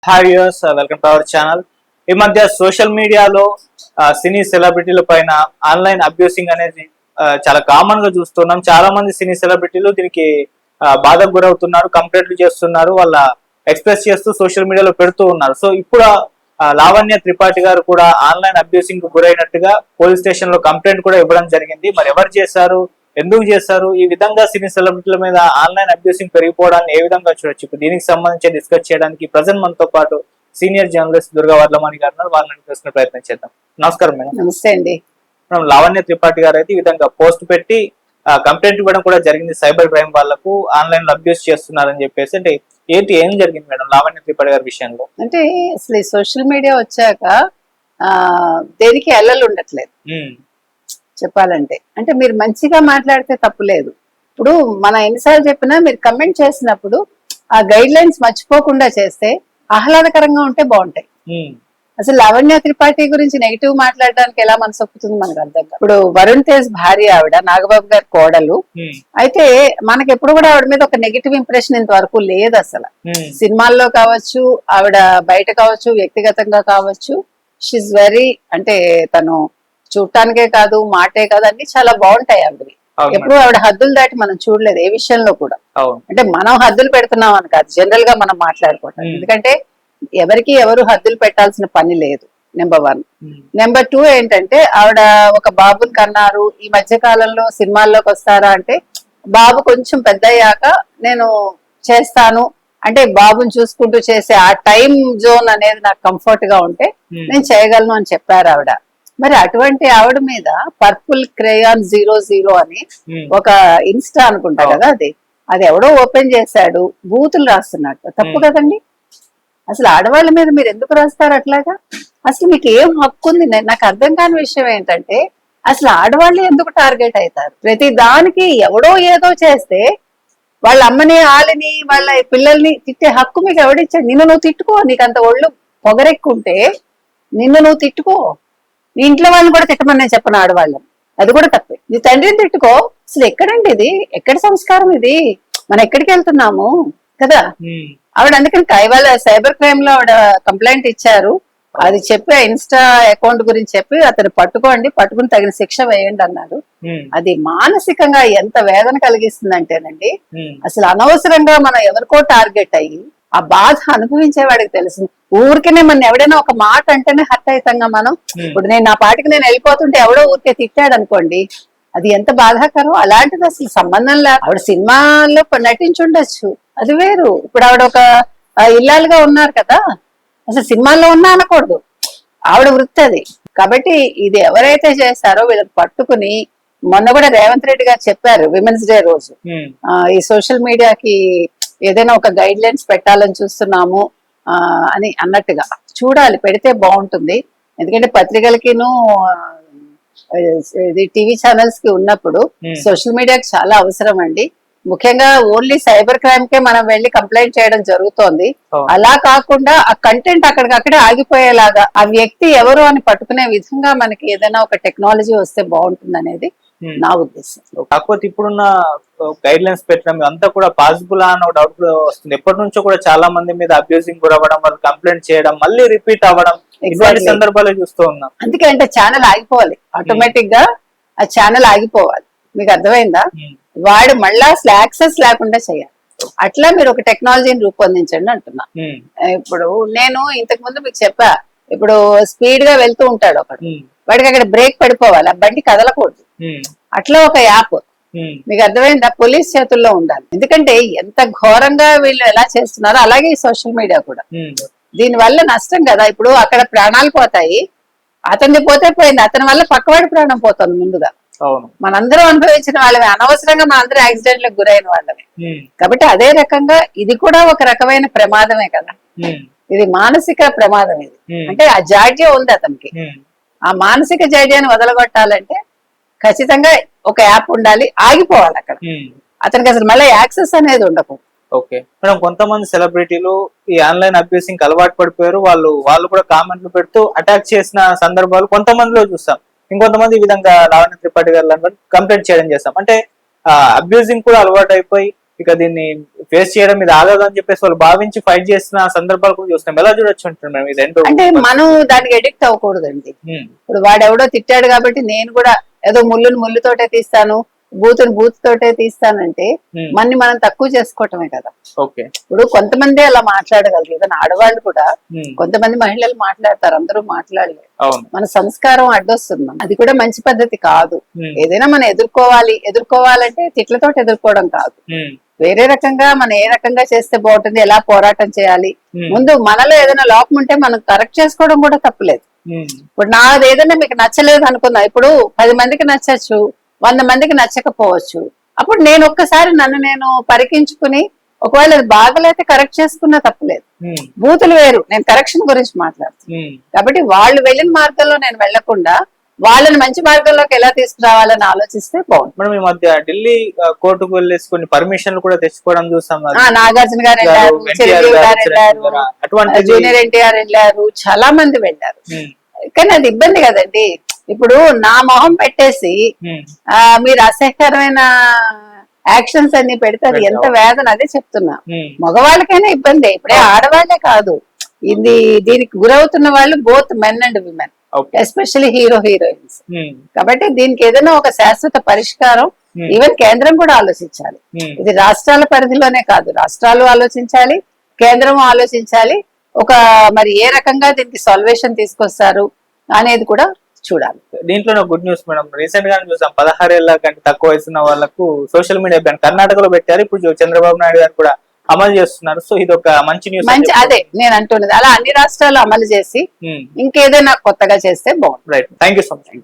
Hi viewers, welcome to our channel. ఈ మధ్య social మీడియాలో సినీ సెలబ్రిటీల పైన ఆన్లైన్ అబ్యూసింగ్ అనేది చాలా కామన్ గా చూస్తున్నాం. చాలా మంది సినీ సెలబ్రిటీలు దీనికి బాధకు గురవుతున్నారు, కంప్లైంట్లు చేస్తున్నారు, వాళ్ళ ఎక్స్ప్రెస్ చేస్తూ సోషల్ మీడియాలో పెడుతూ ఉన్నారు. సో ఇప్పుడు లావణ్య త్రిపాఠి గారు కూడా ఆన్లైన్ అబ్యూసింగ్ కు గురైనట్టుగా పోలీస్ స్టేషన్ లో కంప్లైంట్ కూడా ఇవ్వడం జరిగింది. మరి ఎవరు చేశారు, ఎందుకు చేశారు, ఈ విధంగా సినీ సెలబ్రిటీల మీద ఆన్లైన్ అబ్యూసింగ్ పెరిగిపోవడాన్ని ఏ విధంగా చూడొచ్చు? ఇప్పుడు దీనికి సంబంధించి డిస్కస్ చేయడానికి ప్రజెంట్ మనతో పాటు సీనియర్ జర్నలిస్ట్ దుర్గా వర్లమణి గారు ఉన్నారు. వాళ్ళని తెలుసుకునే ప్రయత్నం చేద్దాం. నమస్కారం మేడం. నమస్తే అండి. మనం లావణ్య త్రిపాఠి గారు అయితే ఈ విధంగా పోస్ట్ పెట్టి కంప్లైంట్ ఇవ్వడం కూడా జరిగింది. సైబర్ క్రైమ్ వాళ్ళకు ఆన్లైన్ లో అబ్యూస్ చేస్తున్నారని చెప్పేసి. అంటే ఏం జరిగింది మేడం లావణ్య త్రిపాఠి గారి విషయంలో? అంటే అసలు ఈ సోషల్ మీడియా వచ్చాక దేనికి ఎల్లలు ఉండట్లేదు చెప్పాలంటే. అంటే మీరు మంచిగా మాట్లాడితే తప్పులేదు. ఇప్పుడు మన ఎన్నిసార్లు చెప్పినా మీరు కమెంట్ చేసినప్పుడు ఆ గైడ్ లైన్స్ మర్చిపోకుండా చేస్తే ఆహ్లాదకరంగా ఉంటే బాగుంటాయి. అసలు లావణ్య త్రిపాఠి గురించి నెగిటివ్ మాట్లాడడానికి ఎలా మనసు ఒప్పుతుంది మనకు అర్థం కాదు. ఇప్పుడు వరుణ్ తేజ్ భార్య ఆవిడ, నాగబాబు గారి కోడలు. అయితే మనకి ఎప్పుడు కూడా ఆవిడ మీద ఒక నెగిటివ్ ఇంప్రెషన్ ఇంతవరకు లేదు. అసలు సినిమాల్లో కావచ్చు, ఆవిడ బయట కావచ్చు, వ్యక్తిగతంగా కావచ్చు, షీఈ్ వెరీ, అంటే తను చూడటానికే కాదు, మాటే కాదు, అన్ని చాలా బాగుంటాయి ఆవిడవి. ఎప్పుడు ఆవిడ హద్దులు దాటి మనం చూడలేదు ఏ విషయంలో కూడా. అంటే మనం హద్దులు పెడుతున్నాం అని కాదు, జనరల్ గా మనం మాట్లాడుకుంటాం. ఎందుకంటే ఎవరికి ఎవరు హద్దులు పెట్టాల్సిన పని లేదు, నెంబర్ 1. నెంబర్ 2 ఏంటంటే ఆవిడ ఒక బాబుని కన్నారు. ఈ మధ్య కాలంలో సినిమాల్లోకి వస్తారా అంటే, బాబు కొంచెం పెద్ద అయ్యాక నేను చేస్తాను అంటే, బాబుని చూసుకుంటూ చేసే ఆ టైం జోన్ అనేది నాకు కంఫర్ట్ గా ఉంటే నేను చేయగలను అని చెప్పారు ఆవిడ. మరి అటువంటి ఆవిడ మీద పర్పుల్ క్రేయాన్ 00 అని ఒక ఇన్స్టా అనుకుంటా కదా, అది ఎవడో ఓపెన్ చేశాడు, బూతులు రాస్తున్నట్టు. తప్పు కదండి. అసలు ఆడవాళ్ళ మీద మీరు ఎందుకు రాస్తారు అట్లాగా? అసలు మీకు ఏం హక్కు ఉంది? నాకు అర్థం కాని విషయం ఏంటంటే, అసలు ఆడవాళ్ళు ఎందుకు టార్గెట్ అవుతారు? ప్రతి దానికి ఎవడో ఏదో చేస్తే వాళ్ళ అమ్మని, ఆళ్ళని, వాళ్ళ పిల్లల్ని తిట్టే హక్కు మీకు ఎవడిచ్చాడు? నిన్ను నువ్వు తిట్టుకో. నీకు అంత ఒళ్ళు పొగరెక్కుంటే నిన్ను నువ్వు తిట్టుకో. నీ ఇంట్లో వాళ్ళని కూడా తిట్టమని చెప్పను ఆడవాళ్ళని, అది కూడా తప్పే. నీ తండ్రిని తిట్టుకో. అసలు ఎక్కడండి ఇది? ఎక్కడి సంస్కారం ఇది? మనం ఎక్కడికి వెళ్తున్నాము కదా? ఆవిడ అందుకని ఇవాళ సైబర్ క్రైమ్ లో ఆవిడ కంప్లైంట్ ఇచ్చారు. అది చెప్పి ఇన్స్టా అకౌంట్ గురించి చెప్పి అతను పట్టుకోండి, పట్టుకుని తగిన శిక్ష వేయండి అన్నారు. అది మానసికంగా ఎంత వేదన కలిగిస్తుందంటేనండి, అసలు అనవసరంగా మనం ఎవరికో టార్గెట్ అయ్యి ఆ బాధ అనుభవించేవాడికి తెలుసు. ఊరికేనే మన ఎవడైనా ఒక మాట అంటేనే హర్ట్ అవుతాంగా మనం. ఇప్పుడు నేను నా పాటికి నేను వెళ్ళిపోతుంటే ఎవడో ఊరికే తిట్టాడు అనుకోండి, అది ఎంత బాధాకరం. అలాంటిది అసలు సంబంధం లేదు. ఆవిడ సినిమాల్లో నటించుండొచ్చు, అది వేరు. ఇప్పుడు ఆవిడ ఒక ఇల్లాలుగా ఉన్నారు కదా, అసలు సినిమాల్లో ఉన్నా అనకూడదు, ఆవిడ వృత్తి అది. కాబట్టి ఇది ఎవరైతే చేశారో వీళ్ళకి పట్టుకుని, మొన్న కూడా రేవంత్ రెడ్డి గారు చెప్పారు విమెన్స్ డే రోజు, ఈ సోషల్ మీడియాకి ఏదైనా ఒక గైడ్ లైన్స్ పెట్టాలని చూస్తున్నాము అని అన్నట్టుగా. చూడాలి, పెడితే బాగుంటుంది. ఎందుకంటే పత్రికలకిను టీవీ ఛానల్స్ కి ఉన్నప్పుడు సోషల్ మీడియాకి చాలా అవసరం అండి. ముఖ్యంగా ఓన్లీ సైబర్ క్రైమ్ కే మనం వెళ్ళి కంప్లైంట్ చేయడం జరుగుతోంది. అలా కాకుండా ఆ కంటెంట్ అక్కడికక్కడే ఆగిపోయేలాగా ఆ వ్యక్తి ఎవరు అని పట్టుకునే విధంగా మనకి ఏదైనా ఒక టెక్నాలజీ వస్తే బాగుంటుంది అనేది నా ఉద్దేశం. కాకపోతే ఇప్పుడున్న గైడ్ లైన్స్ పెట్టడం అంతా కూడా పాసిబుల్ అని డౌట్ కూడా వస్తుంది. ఎప్పటి నుంచో కూడా చాలా మంది మీద అబ్యూసింగ్ గురవ్వడం, వాళ్ళు కంప్లైంట్ చేయడం, మళ్ళీ రిపీట్ అవ్వడం, ఇటువంటి సందర్భాలు చూస్తూ ఉన్నాం. అందుకే అంటే ఛానల్ ఆగిపోవాలి, ఆటోమేటిక్ గా ఆ ఛానల్ ఆగిపోవాలి. మీకు అర్థమైందా? వాడు మళ్ళా అసలు యాక్సెస్ లేకుండా చేయాలి. అట్లా మీరు ఒక టెక్నాలజీని రూపొందించండి అంటున్నా. ఇప్పుడు నేను ఇంతకు ముందు మీకు చెప్పా, ఇప్పుడు స్పీడ్ గా వెళ్తూ ఉంటాడు ఒకడు, వాడికి అక్కడ బ్రేక్ పడిపోవాలి, ఆ బండి కదలకూడదు. అట్లా ఒక యాప్, మీకు అర్థమైందా? పోలీస్ చేతుల్లో ఉండాలి. ఎందుకంటే ఎంత ఘోరంగా వీళ్ళు ఎలా చేస్తున్నారో అలాగే ఈ సోషల్ మీడియా కూడా. దీని వల్ల నష్టం కదా. ఇప్పుడు అక్కడ ప్రాణాలు పోతాయి, అతన్ని పోతే పోయింది, అతని వల్ల పక్కవాడి ప్రాణం పోతుంది ముందుగా. మనందరం అనుభవించిన వాళ్ళమే, అనవసరంగా మనందరం యాక్సిడెంట్లకు గురైన వాళ్ళమే. కాబట్టి అదే రకంగా ఇది కూడా ఒక రకమైన ప్రమాదమే కదా. ఇది మానసిక ప్రమాదం. ఇది అంటే ఆ జాడ్యం ఉంది అతనికి. ఆ మానసిక జాడ్యాన్ని వదలగొట్టాలంటే ఖచ్చితంగా ఒక యాప్ ఉండాలి, ఆగిపోవాలి అక్కడ. అతనికి అసలు మళ్ళీ యాక్సెస్ అనేది ఉండకు. ఓకే మేడం, కొంతమంది సెలబ్రిటీలు ఈ ఆన్లైన్ అబ్యూసింగ్ అలవాటు పడిపోయారు. వాళ్ళు కూడా కామెంట్లు పెడుతూ అటాక్ చేసిన సందర్భాలు కొంతమందిలో చూస్తాం. ఇంకొంతమంది ఈ విధంగా లావణ్య త్రిపాఠి గారు కంప్లైంట్ చేయడం చేస్తాం. అంటే అబ్యూజింగ్ కూడా అలవాటు అయిపోయి ఇక దీన్ని ఫేస్ చేయడం మీద ఆగదు అని చెప్పేసి వాళ్ళు భావించి ఫైట్ చేస్తున్న సందర్భాలు కూడా చూస్తున్నాం. ఎలా చూడొచ్చు అంటున్నాం ఈ రెండు? అంటే మనం దానికి ఎడిక్ట్ అవ్వకూడదండి. ఉమ్, ఇప్పుడు వాడెవడో తిట్టాడు కాబట్టి నేను కూడా ఏదో ముళ్ళుని ముళ్ళుతోటే తీస్తాను, బూతుని బూతుతోటే తీస్తానంటే ఉమ్, మనని మనం తక్కువ చేసుకోవటమే కదా. ఓకే. ఇప్పుడు కొంతమంది అలా మాట్లాడగలరు, ఏదైనా ఆడవాళ్ళు కూడా ఉమ్, కొంతమంది మహిళలు మాట్లాడతారు, అందరూ మాట్లాడలేరు. అవును. మన సంస్కారం అడ్డొస్తుంది, అది కూడా మంచి పద్ధతి కాదు. ఉమ్, ఏదైనా మనం ఎదుర్కోవాలంటే తిట్లతోటి ఎదుర్కోవడం కాదు, ఉమ్, వేరే రకంగా మనం ఏ రకంగా చేస్తే బాగుంటుంది, ఎలా పోరాటం చేయాలి, ఉమ్, ముందు మనలో ఏదైనా లోపం ఉంటే మనం కరెక్ట్ చేసుకోవడం కూడా తప్పులేదు. ఉమ్, ఇప్పుడు నాది ఏదైనా మీకు నచ్చలేదు అనుకుందాం, ఇప్పుడు 10 మందికి నచ్చచ్చు, 100 మందికి నచ్చకపోవచ్చు. అప్పుడు నేను ఒక్కసారి నన్ను నేను పరికించుకుని ఒకవేళ అది బాగలేతే కరెక్ట్ చేసుకున్నా తప్పులేదు. ఉమ్, బూతులు వేరు, నేను కరెక్షన్ గురించి మాట్లాడుతాను. ఉమ్, కాబట్టి వాళ్ళు వెళ్ళిన మార్గంలో నేను వెళ్లకుండా వాళ్ళని మంచి మార్గంలోకి ఎలా తీసుకురావాలని ఆలోచిస్తే బాగుంటుంది. మనం ఈ మధ్య ఢిల్లీ కోర్టుకు వెళ్ళేసి కొన్ని పర్మిషన్లు కూడా తెచ్చుకోవడం చూసాం. నాగార్జున గారు వెళ్ళారు, చిరంజీవి గారు వెళ్ళారు, అటువంటి జూనియర్ ఎన్టీఆర్ వెళ్ళారు, చాలా మంది వెళ్ళారు. కానీ అది ఇబ్బంది కదండి. ఇప్పుడు నా మొహం పెట్టేసి మీరు అసహ్యకరమైన యాక్షన్స్ అన్ని పెడితే అది ఎంత వేదన, అదే చెప్తున్నా. మగవాళ్ళకైనా ఇబ్బంది, ఇప్పుడే ఆడవాళ్లే కాదు, దీనికి గురవుతున్న వాళ్ళు both men and women, especially heroines. కాబట్టి దీనికి ఏదైనా ఒక శాశ్వత పరిష్కారం ఈవెన్ కేంద్రం కూడా ఆలోచించాలి. ఇది రాష్ట్రాల పరిధిలోనే కాదు, రాష్ట్రాలు ఆలోచించాలి, కేంద్రం ఆలోచించాలి. మరి ఏ రకంగా దీనికి సాల్వేషన్ తీసుకొస్తారు అనేది కూడా చూడాలి. దీంట్లో గుడ్ న్యూస్ మేడం, రీసెంట్ గా చూసాం 16 ఏళ్ల కంటే తక్కువ వయసున్న వాళ్ళకు సోషల్ మీడియా బ్యాన్ కర్ణాటకలో పెట్టారు. ఇప్పుడు చంద్రబాబు నాయుడు గారు కూడా అమలు చేస్తున్నారు. సో ఇది ఒక మంచి న్యూస్. అదే నేను అంటున్నది, అలా అన్ని రాష్ట్రాలు అమలు చేసి ఇంకేదైనా కొత్తగా చేస్తే బాగుంటుంది. Right, thank you so much.